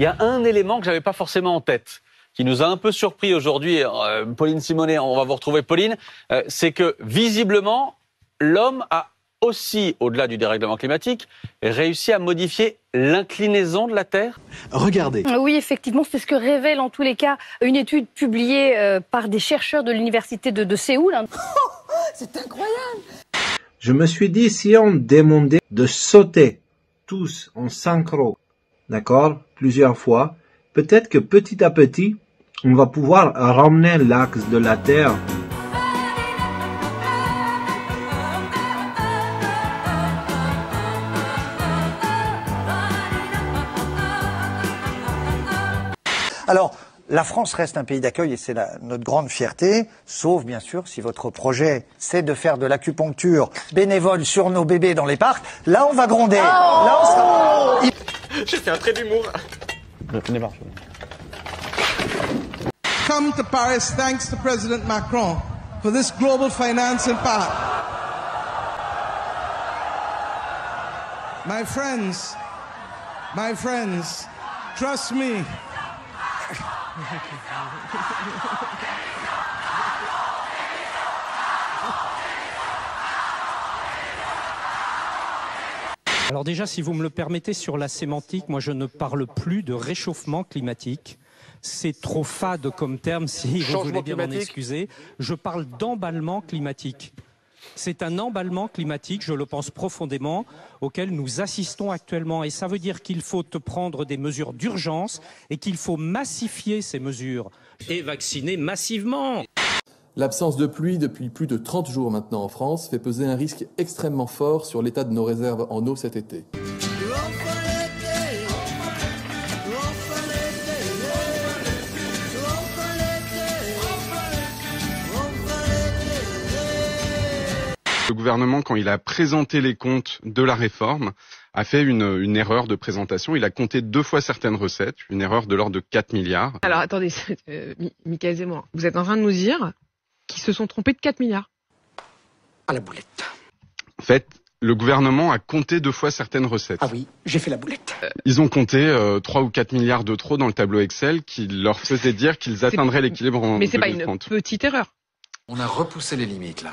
Il y a un élément que j'avais pas forcément en tête, qui nous a un peu surpris aujourd'hui. Pauline Simonet, on va vous retrouver Pauline. C'est que visiblement, l'homme a aussi, au-delà du dérèglement climatique, réussi à modifier l'inclinaison de la Terre. Regardez. Oui, effectivement, c'est ce que révèle en tous les cas une étude publiée par des chercheurs de l'université de Séoul. C'est incroyable. Je me suis dit, si on demandait de sauter tous en synchro, d'accord, plusieurs fois, peut-être que petit à petit, on va pouvoir ramener l'axe de la Terre. Alors, la France reste un pays d'accueil et c'est notre grande fierté, sauf bien sûr si votre projet c'est de faire de l'acupuncture bénévole sur nos bébés dans les parcs. Là, on va gronder. Là, on sera... J'ai fait un trait d'humour. Come to Paris thanks to President Macron for this global financing pact. My friends, trust me. Alors déjà, si vous me le permettez, sur la sémantique, moi je ne parle plus de réchauffement climatique. C'est trop fade comme terme, si vous voulez bien m'en excuser. Je parle d'emballement climatique. C'est un emballement climatique, je le pense profondément, auquel nous assistons actuellement. Et ça veut dire qu'il faut prendre des mesures d'urgence et qu'il faut massifier ces mesures. Et vacciner massivement. L'absence de pluie depuis plus de 30 jours maintenant en France fait peser un risque extrêmement fort sur l'état de nos réserves en eau cet été. Le gouvernement, quand il a présenté les comptes de la réforme, a fait une erreur de présentation. Il a compté 2 fois certaines recettes, une erreur de l'ordre de 4 milliards. Alors attendez, Mickaël Zemmour, vous êtes en train de nous dire qu'ils se sont trompés de 4 milliards. À la boulette. En fait, le gouvernement a compté 2 fois certaines recettes. Ah oui, j'ai fait la boulette. Ils ont compté 3 ou 4 milliards de trop dans le tableau Excel qui leur faisait dire qu'ils atteindraient l'équilibre en 2030. Mais c'est pas une petite erreur. On a repoussé les limites là.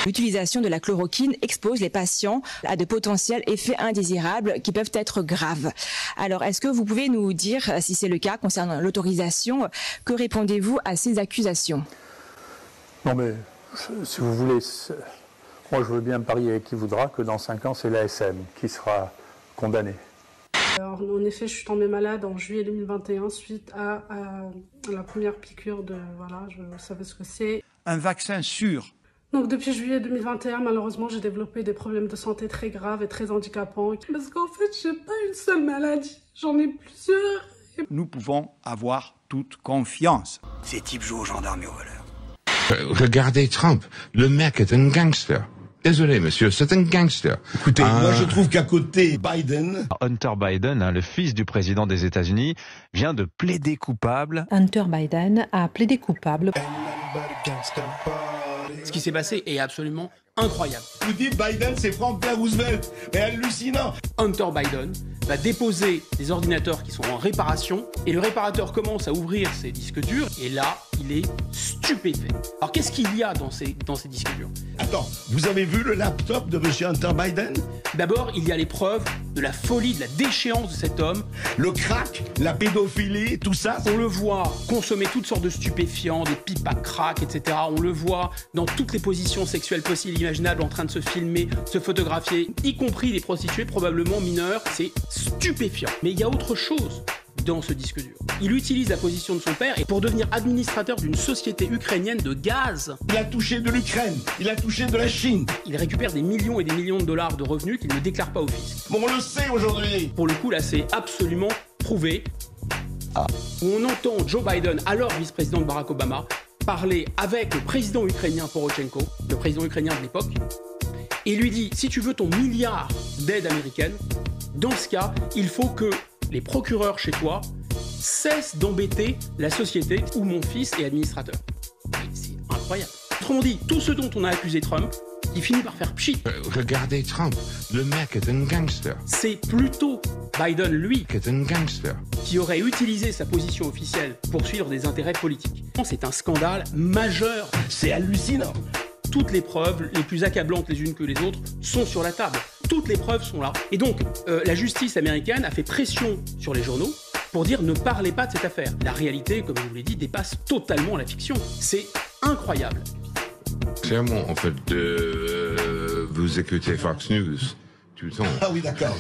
L'utilisation de la chloroquine expose les patients à de potentiels effets indésirables qui peuvent être graves. Alors, est-ce que vous pouvez nous dire, si c'est le cas, concernant l'autorisation, que répondez-vous à ces accusations? Non mais, si vous voulez, moi je veux bien parier qui voudra que dans 5 ans, c'est l'ASM qui sera condamné. Alors, en effet, je suis tombée malade en juillet 2021 suite à la première piqûre de... Voilà, je savais ce que c'est. Un vaccin sûr. Donc depuis juillet 2021, malheureusement, j'ai développé des problèmes de santé très graves et très handicapants. Parce qu'en fait, j'ai pas une seule maladie, j'en ai plusieurs. Nous pouvons avoir toute confiance. Ces types jouent aux gendarmes et aux voleurs. Regardez Trump, le mec est un gangster. Désolé monsieur, c'est un gangster. Écoutez, moi je trouve qu'à côté Biden... Hunter Biden, le fils du président des États-Unis, vient de plaider coupable. Hunter Biden a plaidé coupable. Ce qui s'est passé est absolument incroyable. Vous dites Biden, c'est Franklin Roosevelt, mais hallucinant. Hunter Biden va déposer des ordinateurs qui sont en réparation et le réparateur commence à ouvrir ses disques durs et là, il est stupéfait. Alors qu'est-ce qu'il y a dans ces disques durs? Attends, vous avez vu le laptop de monsieur Hunter Biden? D'abord, il y a les preuves de la folie, de la déchéance de cet homme. Le crack, la pédophilie, tout ça. On le voit consommer toutes sortes de stupéfiants, des pipes à crack, etc. On le voit dans toutes les positions sexuelles possibles, imaginables, en train de se filmer, se photographier, y compris des prostituées probablement mineures. C'est stupéfiant. Mais il y a autre chose dans ce disque dur. Il utilise la position de son père et pour devenir administrateur d'une société ukrainienne de gaz. Il a touché de l'Ukraine, il a touché de la Chine. Il récupère des millions et des millions de dollars de revenus qu'il ne déclare pas au fisc. Bon, on le sait aujourd'hui. Pour le coup, là, c'est absolument prouvé. Où on entend Joe Biden, alors vice-président de Barack Obama, parler avec le président ukrainien Poroshenko, le président ukrainien de l'époque, et lui dit, si tu veux ton milliard d'aides américaines, dans ce cas, il faut que les procureurs chez toi cessent d'embêter la société où mon fils est administrateur. C'est incroyable. Autrement dit, tout ce dont on a accusé Trump, il finit par faire pchit. Regardez Trump, le mec est un gangster. C'est plutôt Biden, lui, Qui est un gangster. qui aurait utilisé sa position officielle pour suivre des intérêts politiques. C'est un scandale majeur. C'est hallucinant. Toutes les preuves, les plus accablantes les unes que les autres, sont sur la table. Toutes les preuves sont là. Et donc, la justice américaine a fait pression sur les journaux pour dire ne parlez pas de cette affaire. La réalité, comme je vous l'ai dit, dépasse totalement la fiction. C'est incroyable. Clairement, en fait, vous écoutez Fox News tout le temps. Ah oui, d'accord.